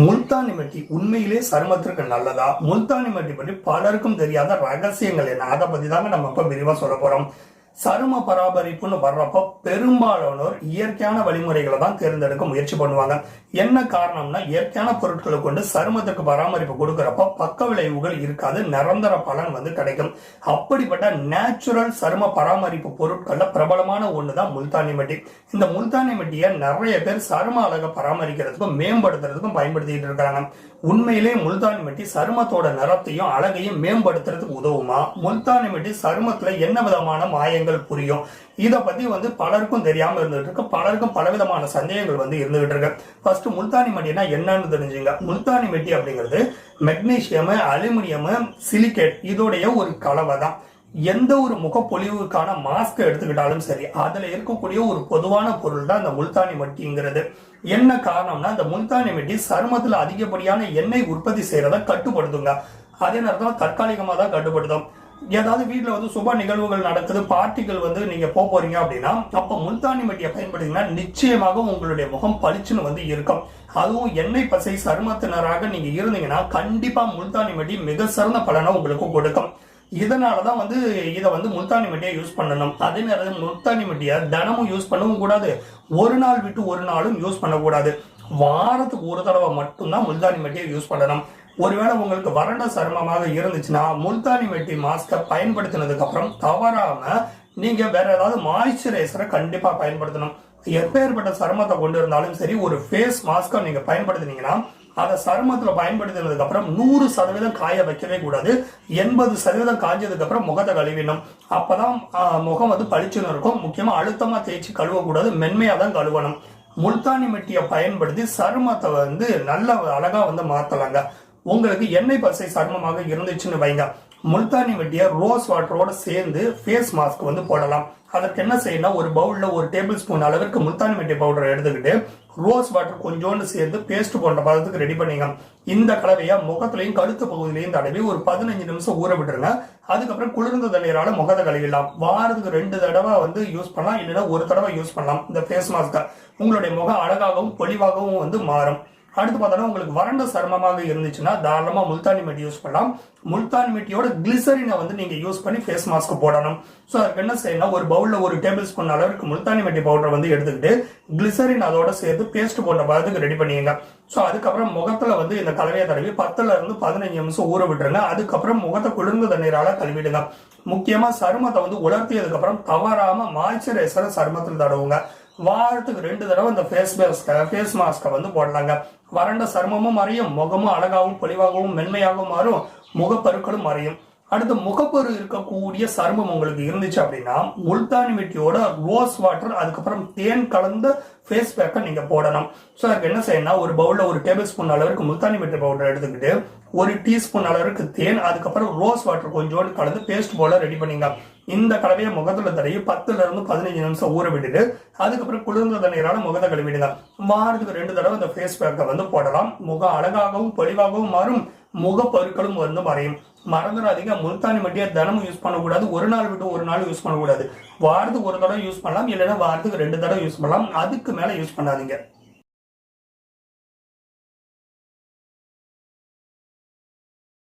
முல்தானி மெட்டி உண்மையிலே சருமத்திற்கு நல்லதா? முல்தானி மெட்டி பற்றி பலருக்கும் தெரியாத ரகசியங்கள் என்ன, அதை பத்தி தாங்க நம்ம இப்ப விரிவா சொல்ல போறோம். சரும பராமரிப்புன்னு வர்றப்ப பெரும்பாலானோர் இயற்கையான வழிமுறைகளை தான் தேர்ந்தெடுக்க முயற்சி பண்ணுவாங்க. என்ன காரணம்னா, இயற்கையான பொருட்களை கொண்டு சருமத்துக்கு பராமரிப்பு கொடுக்கறப்ப பக்க விளைவுகள் இருக்காது, நிரந்தர பலன் கிடைக்கும். அப்படிப்பட்ட நேச்சுரல் சரும பராமரிப்பு பொருட்கள்ல பிரபலமான ஒண்ணுதான் முல்தானி மெட்டி. இந்த முல்தானி மெட்டியை நிறைய பேர் சரும அழகை பராமரிக்கிறதுக்கும் மேம்படுத்துறதுக்கும் பயன்படுத்திட்டு இருக்காங்க. உண்மையிலே முல்தானி மெட்டி சருமத்தோட நிறத்தையும் அழகையும் மேம்படுத்துறதுக்கு உதவுமா? முல்தானி மெட்டி சருமத்துல என்ன விதமான மாயங்கள் புரியும்? இத பத்தி பலருக்கும் தெரியாம இருந்துட்டு இருக்கு. பலருக்கும் பலவிதமான சந்தேகங்கள் இருந்துகிட்டு இருக்கு. ஃபர்ஸ்ட் முல்தானி மெட்டினா என்னன்னு தெரிஞ்சுங்க. முல்தானி மெட்டி அப்படிங்கிறது மெக்னீசியம், அலுமினியம், சிலிகேட் இதோடைய ஒரு கலவை தான். எந்த ஒரு முகப்பொலிவுக்கான மாஸ்க் எடுத்துக்கிட்டாலும் சரி, அதுல இருக்கக்கூடிய ஒரு பொதுவான பொருள் தான் இந்த முல்தானி மெட்டிங்கிறது. என்ன காரணம்னா, இந்த முல்தானி மெட்டி சருமத்துல அதிகப்படியான எண்ணெய் உற்பத்தி செய்யறத கட்டுப்படுத்துங்க. அதே நேரத்தில் தற்காலிகமா தான் கட்டுப்படுத்தும். ஏதாவது வீட்டுல சுப நிகழ்வுகள் நடக்குது, பார்ட்டிகள் நீங்க போறீங்க அப்படின்னா அப்ப முல்தானி மெட்டியை பயன்படுத்தினா நிச்சயமாக உங்களுடைய முகம் பளிச்சுன்னு இருக்கும். அதுவும் எண்ணெய் பசை சருமத்தினராக நீங்க இருந்தீங்கன்னா கண்டிப்பா முல்தானி மெட்டி மிக சிறந்த பலனை உங்களுக்கு கொடுக்கும். இதனாலதான் இதை முல்தானி மெட்டியை யூஸ் பண்ணணும். அதே நேரத்தில் முல்தானி மெட்டியை தினமும் யூஸ் பண்ணவும் கூடாது, ஒரு நாள் விட்டு ஒரு நாளும் யூஸ் பண்ணக்கூடாது. வாரத்துக்கு ஒரு தடவை மட்டும்தான் முல்தானி மெட்டியை யூஸ் பண்ணணும். ஒருவேளை உங்களுக்கு வறண்ட சருமமாக இருந்துச்சுன்னா முல்தானி மெட்டி மாஸ்கை பயன்படுத்தினதுக்கு அப்புறம் தவறாம நீங்க வேற ஏதாவது மாய்ஸ்சரைசரை கண்டிப்பா பயன்படுத்தணும். எப்பேற்பட்ட சருமத்தை கொண்டு இருந்தாலும் சரி, ஒரு ஃபேஸ் மாஸ்கை நீங்க பயன்படுத்தினீங்கன்னா அதை சருமத்துல பயன்படுத்தினதுக்கு அப்புறம் 100% காய வைக்கவே கூடாது. 80% காய்ஞ்சதுக்கு அப்புறம் முகத்தை கழுவிடணும். அப்பதான் முகம் பளிச்சுன்னு இருக்கும். முக்கியமா அழுத்தமா தேய்ச்சி கழுவக்கூடாது, மென்மையா தான் கழுவணும். முல்தானி மெட்டியை பயன்படுத்தி சருமத்தை நல்ல அழகா மாத்தலாங்க. உங்களுக்கு எண்ணெய் பசை சருமமாக இருந்துச்சுன்னு வைங்க, முல்தானி மெட்டியை ரோஸ் வாட்டரோட சேர்ந்து ஃபேஸ் மாஸ்க் போடலாம். அதற்கு என்ன செய்யணும், ஒரு பவுல்ல 1 டேபிள் ஸ்பூன் அளவிற்கு முல்தானி மெட்டி பவுடர் எடுத்துக்கிட்டு ரோஸ் வாட்டர் கொஞ்சோண்டு சேர்ந்து பேஸ்ட் போன்ற பதத்துக்கு ரெடி பண்ணிங்க. இந்த கலவையை முகத்திலையும் கழுத்து பகுதியிலையும் தடவி ஒரு 15 நிமிஷம் ஊற விட்டுருங்க. அதுக்கப்புறம் குளிர்ந்த தண்ணீரால முகத்தை கழுவிடலாம். வாரத்துக்கு 2 தடவை யூஸ் பண்ணலாம், இல்லைன்னா ஒரு தடவை யூஸ் பண்ணலாம். இந்த ஃபேஸ் மாஸ்க உங்களுடைய முகம் அழகாகவும் பொலிவாகவும் மாறும். அடுத்து பார்த்தோன்னா, உங்களுக்கு வறண்ட சருமமாக இருந்துச்சுன்னா தாராளமா முல்தானி மெட்டி யூஸ் பண்ணலாம். முல்தானி மெட்டியோட கிளிசரினை நீங்க யூஸ் பண்ணி ஃபேஸ் மாஸ்க் போடணும். ஸோ அதுக்கு என்ன செய்யணும், ஒரு பவுல்ல 1 டேபிள் ஸ்பூன் அளவுக்கு முல்தானி மெட்டி பவுடர் எடுத்துக்கிட்டு கிளிசரின் அதோட சேர்த்து பேஸ்ட் போன்ற பதத்துக்கு ரெடி பண்ணிங்க. ஸோ அதுக்கப்புறம் முகத்துல இந்த கலவையை தடவி 10 இருந்து 15 நிமிஷம் ஊற விட்டுருங்க. அதுக்கப்புறம் முகத்தை குளிர்ந்த தண்ணீரால கழுவிடுங்க. முக்கியமா சருமத்தை உலர்த்தியதுக்கு அப்புறம் தவறாம மாய்ஸ்சரைசரை சருமத்தில் தடவுங்க. வாரத்துக்கு 2 தடவை இந்த ஃபேஸ் மாஸ்கை போடலாங்க. வறண்ட சருமமும் மறையும், முகமும் அழகாகவும் பொலிவாகவும் மென்மையாகவும் மாறும், முகப்பருக்களும் மறையும். அடுத்து முகப்பரு இருக்கக்கூடிய சருமம் உங்களுக்கு இருந்துச்சு அப்படின்னா முல்தானி மெட்டியோட ரோஸ் வாட்டர் அதுக்கப்புறம் தேன் கலந்த ஃபேஸ் பேக்கை நீங்க போடணும். ஸோ அதுக்கு என்ன செய்யணும், ஒரு பவுல்ல 1 டேபிள் ஸ்பூன் அளவுக்கு முல்தானி மெட்டி பவுடர் எடுத்துக்கிட்டு 1 டீஸ்பூன் அளவுக்கு தேன் அதுக்கப்புறம் ரோஸ் வாட்டர் கொஞ்சோண்டு கலந்து பேஸ்ட் போல ரெடி பண்ணிங்க. இந்த கலவையை முகத்துல தடவி 10 இருந்து 15 நிமிஷம் ஊற விட்டுட்டு அதுக்கப்புறம் குளிர்ந்த தண்ணீரால முகத்தை கழுவிடுங்க. வாரத்துக்கு 2 தடவை இந்த ஃபேஸ் பேக்கை போடலாம். முகம் அழகாகவும் பொலிவாகவும் மாறும், முகப்பருக்களும் மறையும். மறந்துடாதீங்க, முல்தானி மெட்டியை தினமும் யூஸ் பண்ணக்கூடாது, ஒரு நாள் விட்டு ஒரு நாள் யூஸ் பண்ணக்கூடாது. வாரத்துக்கு 1 தடவை யூஸ் பண்ணலாம், இல்லைன்னா வாரத்துக்கு 2 தடவை யூஸ் பண்ணலாம். அதுக்கு மேல யூஸ் பண்ணாதீங்க.